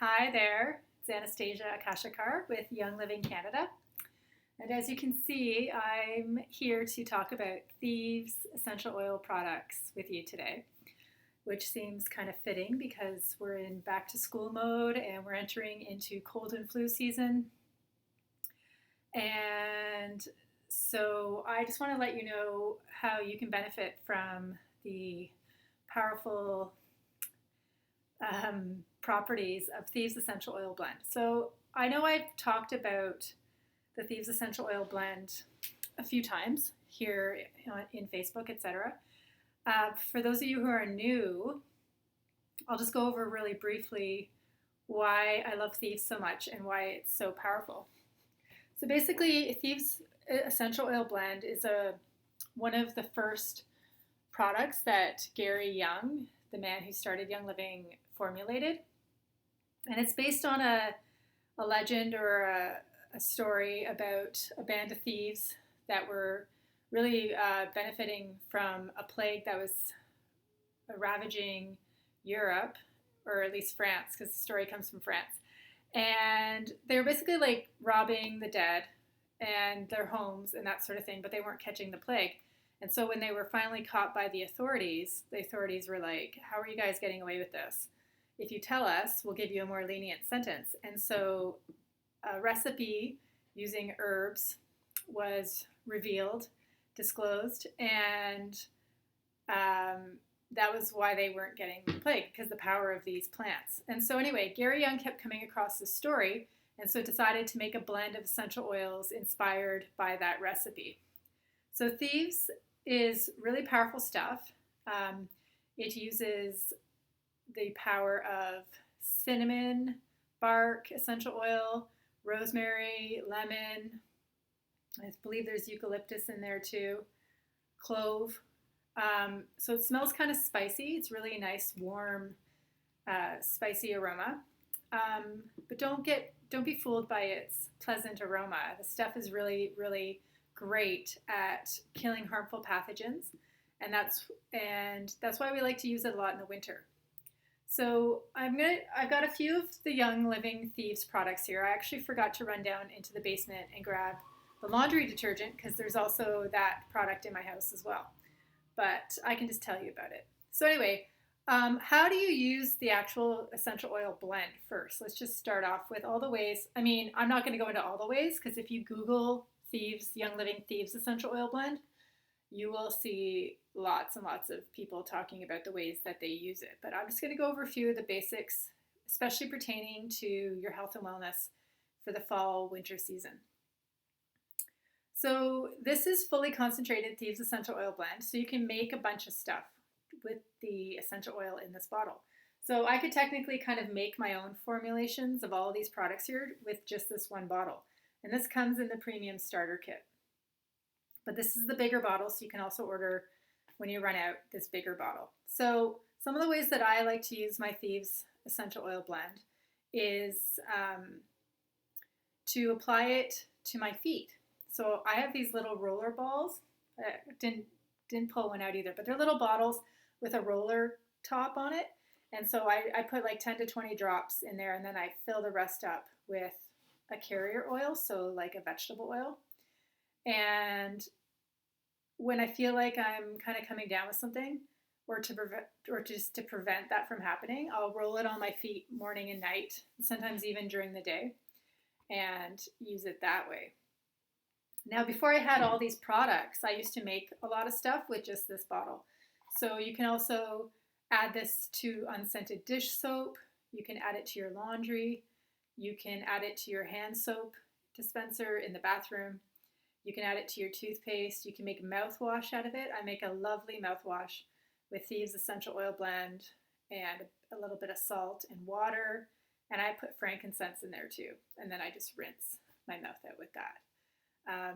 Hi there, it's Anastasia Akashakar with Young Living Canada. And as you can see, I'm here to talk about Thieves essential oil products with you today, which seems kind of fitting because we're in back to school mode and we're entering into cold and flu season. And so I just want to let you know how you can benefit from the powerful properties of Thieves Essential Oil Blend. So I know I've talked about the Thieves Essential Oil Blend a few times here in Facebook, etc. For those of you who are new, I'll just go over really briefly why I love Thieves so much and why it's so powerful. So basically, Thieves Essential Oil Blend is one of the first products that Gary Young, the man who started Young Living, formulated. And it's based on a legend or a story about a band of thieves that were really benefiting from a plague that was ravaging Europe, or at least France, because the story comes from France. And they were basically like robbing the dead and their homes and that sort of thing, but they weren't catching the plague. And so when they were finally caught by the authorities were like, how are you guys getting away with this? If you tell us, we'll give you a more lenient sentence. And so a recipe using herbs was revealed, disclosed, and that was why they weren't getting the plague, because the power of these plants. And so anyway, Gary Young kept coming across this story, and so decided to make a blend of essential oils inspired by that recipe. So Thieves is really powerful stuff. It uses the power of cinnamon, bark, essential oil, rosemary, lemon. I believe there's eucalyptus in there too. Clove. So it smells kind of spicy. It's really a nice, warm, spicy aroma. But don't be fooled by its pleasant aroma. The stuff is really, really great at killing harmful pathogens, and that's why we like to use it a lot in the winter. So I've got a few of the Young Living Thieves products here. I actually forgot to run down into the basement and grab the laundry detergent because there's also that product in my house as well. But I can just tell you about it. So anyway, how do you use the actual essential oil blend first? Let's just start off with all the ways. I mean, I'm not going to go into all the ways because if you Google Thieves, Young Living Thieves Essential Oil Blend, you will see lots and lots of people talking about the ways that they use it. But I'm just going to go over a few of the basics, especially pertaining to your health and wellness for the fall, winter season. So this is fully concentrated Thieves Essential Oil Blend, so you can make a bunch of stuff with the essential oil in this bottle. So I could technically kind of make my own formulations of all of these products here with just this one bottle. And this comes in the premium starter kit. But this is the bigger bottle, so you can also order, when you run out, this bigger bottle. So some of the ways that I like to use my Thieves Essential Oil Blend is to apply it to my feet. So I have these little roller balls. Didn't pull one out either, but they're little bottles with a roller top on it. And so I put like 10 to 20 drops in there, and then I fill the rest up with a carrier oil, so like a vegetable oil. And when I feel like I'm kind of coming down with something, or just to prevent that from happening, I'll roll it on my feet morning and night, sometimes even during the day, and use it that way. Now, before I had all these products, I used to make a lot of stuff with just this bottle. So you can also add this to unscented dish soap. You can add it to your laundry. You can add it to your hand soap dispenser in the bathroom. You can add it to your toothpaste. You can make mouthwash out of it. I make a lovely mouthwash with Thieves Essential Oil Blend and a little bit of salt and water. And I put frankincense in there too. And then I just rinse my mouth out with that.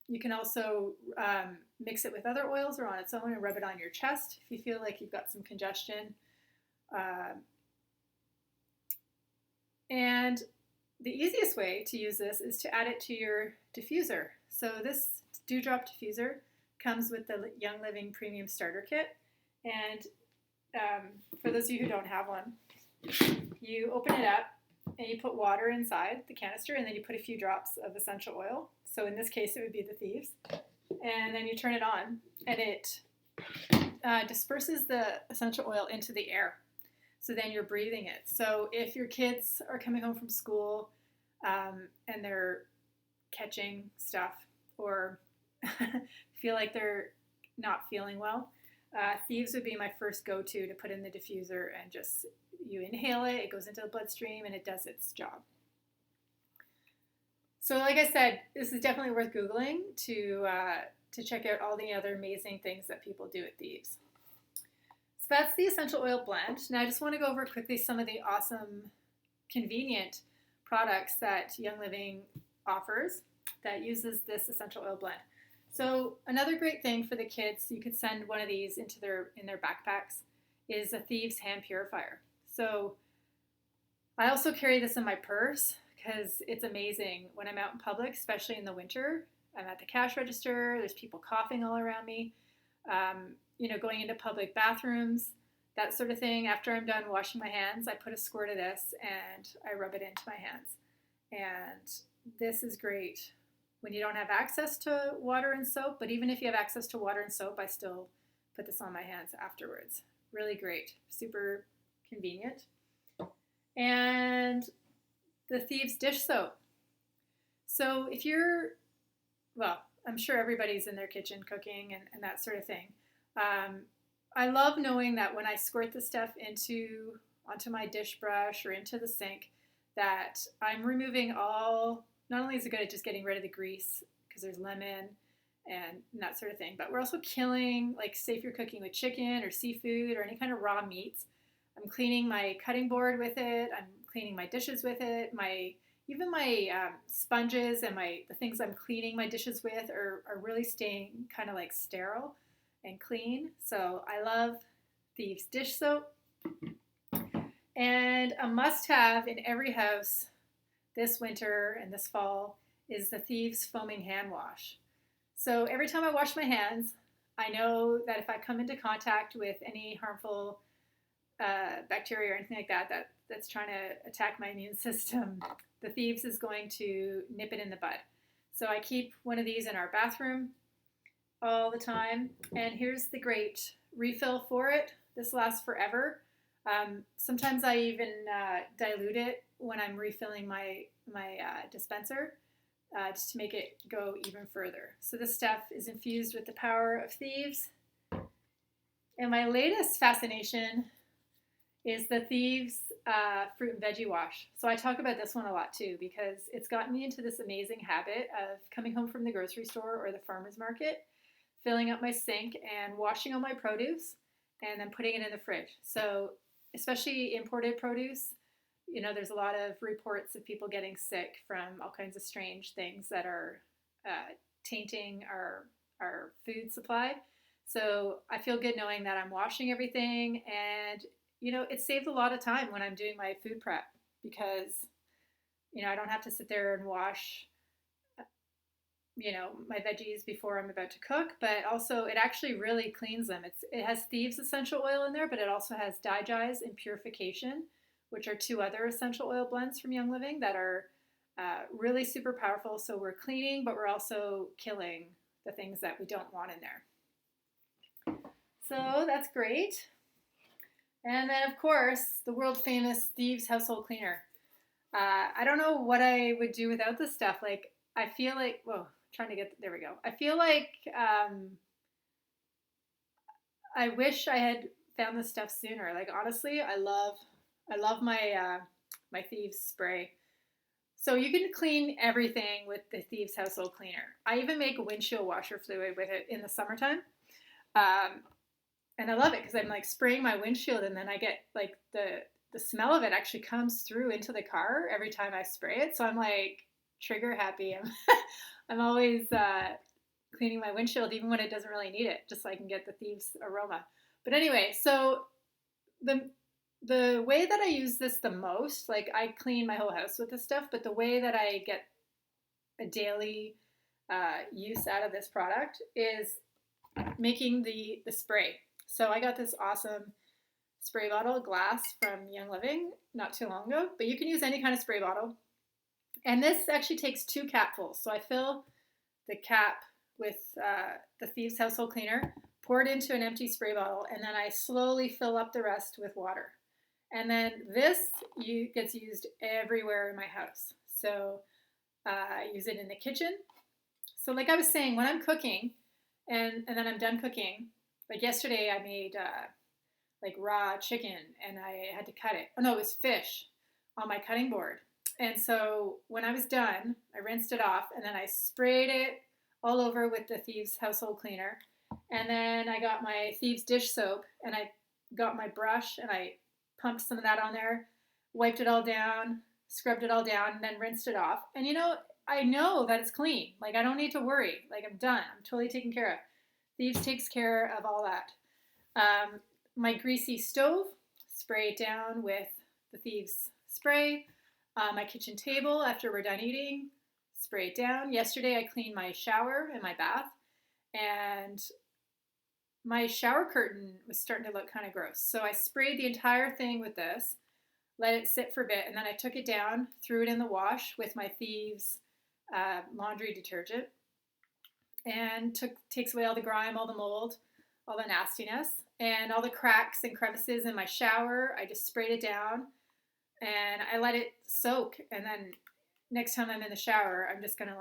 You can also mix it with other oils or on its own and rub it on your chest if you feel like you've got some congestion. And the easiest way to use this is to add it to your diffuser. So this dewdrop diffuser comes with the Young Living Premium Starter Kit. And for those of you who don't have one, you open it up and you put water inside the canister, and then you put a few drops of essential oil. So in this case, it would be the Thieves. And then you turn it on, and it disperses the essential oil into the air. So then you're breathing it. So if your kids are coming home from school and they're catching stuff or feel like they're not feeling well, Thieves would be my first go-to to put in the diffuser, and just you inhale it, it goes into the bloodstream, and it does its job. So like I said, this is definitely worth Googling to check out all the other amazing things that people do at Thieves. So that's the essential oil blend. Now I just want to go over quickly some of the awesome, convenient products that Young Living offers that uses this essential oil blend. So another great thing for the kids, you could send one of these in their backpacks, is a Thieves hand purifier. So I also carry this in my purse because it's amazing when I'm out in public, especially in the winter. I'm at the cash register, there's people coughing all around me, going into public bathrooms, that sort of thing. After I'm done washing my hands, I put a squirt of this and I rub it into my hands. And this is great when you don't have access to water and soap, but even if you have access to water and soap, I still put this on my hands afterwards. Really great, super convenient. And the Thieves dish soap. So if you're, I'm sure everybody's in their kitchen cooking and that sort of thing. I love knowing that when I squirt the stuff onto my dish brush or into the sink, that I'm removing all, not only is it good at just getting rid of the grease because there's lemon and that sort of thing, but we're also killing, like say if you're cooking with chicken or seafood or any kind of raw meats, I'm cleaning my cutting board with it, I'm cleaning my dishes with it, even my sponges and the things I'm cleaning my dishes with are really staying kind of like sterile and clean. So I love Thieves dish soap. And a must-have in every house this winter and this fall is the Thieves foaming hand wash. So every time I wash my hands, I know that if I come into contact with any harmful bacteria or anything like that's trying to attack my immune system, the Thieves is going to nip it in the bud. So I keep one of these in our bathroom all the time. And here's the great refill for it. This lasts forever. Sometimes I even dilute it when I'm refilling my dispenser just to make it go even further. So this stuff is infused with the power of Thieves. And my latest fascination is the Thieves fruit and veggie wash. So I talk about this one a lot too because it's gotten me into this amazing habit of coming home from the grocery store or the farmer's market, filling up my sink and washing all my produce and then putting it in the fridge. So especially imported produce, there's a lot of reports of people getting sick from all kinds of strange things that are tainting our food supply. So I feel good knowing that I'm washing everything, and it saved a lot of time when I'm doing my food prep because I don't have to sit there and wash my veggies before I'm about to cook, but also it actually really cleans them. It has Thieves essential oil in there, but it also has Digize and Purification, which are two other essential oil blends from Young Living that are really super powerful. So we're cleaning, but we're also killing the things that we don't want in there. So that's great. And then, of course, the world famous Thieves household cleaner. I don't know what I would do without this stuff. Like, I feel like, there we go. I feel like I wish I had found this stuff sooner. Like, honestly, I love my my Thieves spray. So you can clean everything with the Thieves household cleaner. I even make a windshield washer fluid with it in the summertime. And I love it because I'm like spraying my windshield and then I get like the smell of it actually comes through into the car every time I spray it. So I'm like trigger happy. I'm always cleaning my windshield even when it doesn't really need it, just so I can get the Thieves aroma. But anyway, so the way that I use this the most, like I clean my whole house with this stuff, but the way that I get a daily use out of this product is making the spray. So I got this awesome spray bottle, glass from Young Living not too long ago, but you can use any kind of spray bottle. And this actually takes 2 capfuls. So I fill the cap with the Thieves household cleaner, pour it into an empty spray bottle, and then I slowly fill up the rest with water. And then this gets used everywhere in my house. So I use it in the kitchen. So like I was saying, when I'm cooking and then I'm done cooking, like yesterday I made like raw chicken and I had to cut it. Oh no, it was fish on my cutting board. And so when I was done, I rinsed it off and then I sprayed it all over with the Thieves household cleaner. And then I got my Thieves dish soap and I got my brush and I pumped some of that on there, wiped it all down, scrubbed it all down, and then rinsed it off. And you know, I know that it's clean. Like I don't need to worry. Like I'm done. I'm totally taken care of. Thieves takes care of all that. My greasy stove, spray it down with the Thieves spray. My kitchen table, after we're done eating, spray it down. Yesterday I cleaned my shower and my bath, and my shower curtain was starting to look kind of gross. So I sprayed the entire thing with this, let it sit for a bit, and then I took it down, threw it in the wash with my Thieves laundry detergent, and takes away all the grime, all the mold, all the nastiness, and all the cracks and crevices in my shower. I just sprayed it down, and I let it soak, and then next time I'm in the shower, I'm just gonna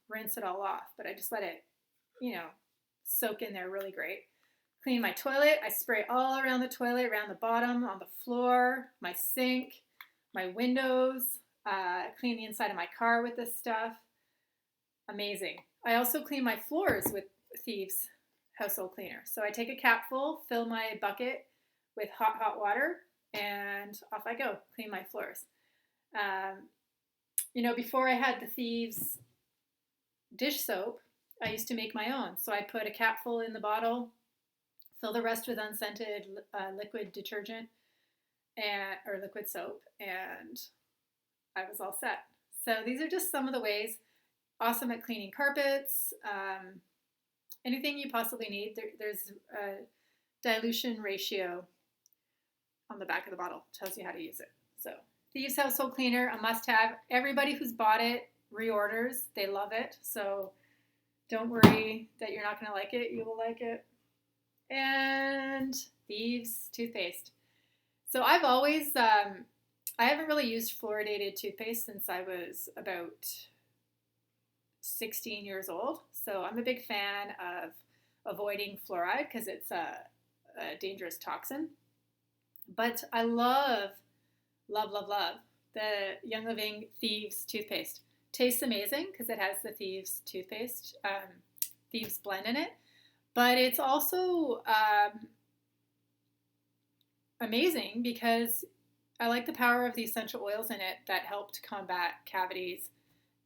rinse it all off, but I just let it, soak in there really great. Clean my toilet. I spray all around the toilet, around the bottom, on the floor, my sink, my windows. Clean the inside of my car with this stuff. Amazing. I also clean my floors with Thieves household cleaner. So I take a capful, fill my bucket with hot water, and off I go, clean my floors. Before I had the Thieves dish soap, I used to make my own. So I put a capful in the bottle, fill the rest with unscented liquid detergent or liquid soap, and I was all set. So these are just some of the ways. Awesome at cleaning carpets, anything you possibly need. There's a dilution ratio on the back of the bottle. Tells you how to use it. So Thieves household cleaner, a must-have. Everybody who's bought it reorders. They love it. So don't worry that you're not going to like it. You will like it. And Thieves toothpaste. So I've always, I haven't really used fluoridated toothpaste since I was about 16 years old. So I'm a big fan of avoiding fluoride because it's a dangerous toxin. But I love the Young Living Thieves toothpaste. Tastes amazing because it has the Thieves toothpaste, Thieves blend in it. But it's also amazing because I like the power of the essential oils in it that help to combat cavities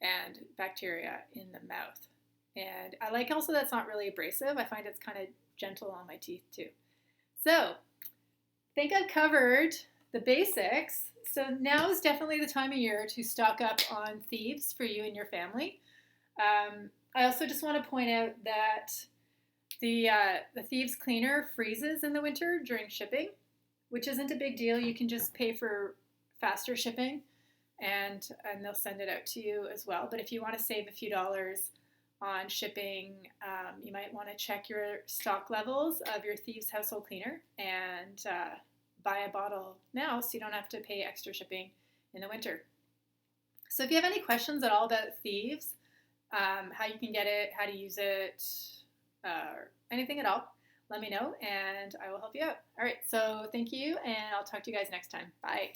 and bacteria in the mouth. And I like also that it's not really abrasive. I find it's kind of gentle on my teeth too. So I think I've covered the basics. So now is definitely the time of year to stock up on Thieves for you and your family. I also just want to point out that the Thieves cleaner freezes in the winter during shipping, which isn't a big deal. You can just pay for faster shipping, and they'll send it out to you as well. But if you want to save a few dollars on shipping, you might want to check your stock levels of your Thieves household cleaner and buy a bottle now so you don't have to pay extra shipping in the winter. So if you have any questions at all about Thieves, how you can get it, how to use it, anything at all, let me know and I will help you out. All right, so thank you, and I'll talk to you guys next time. Bye.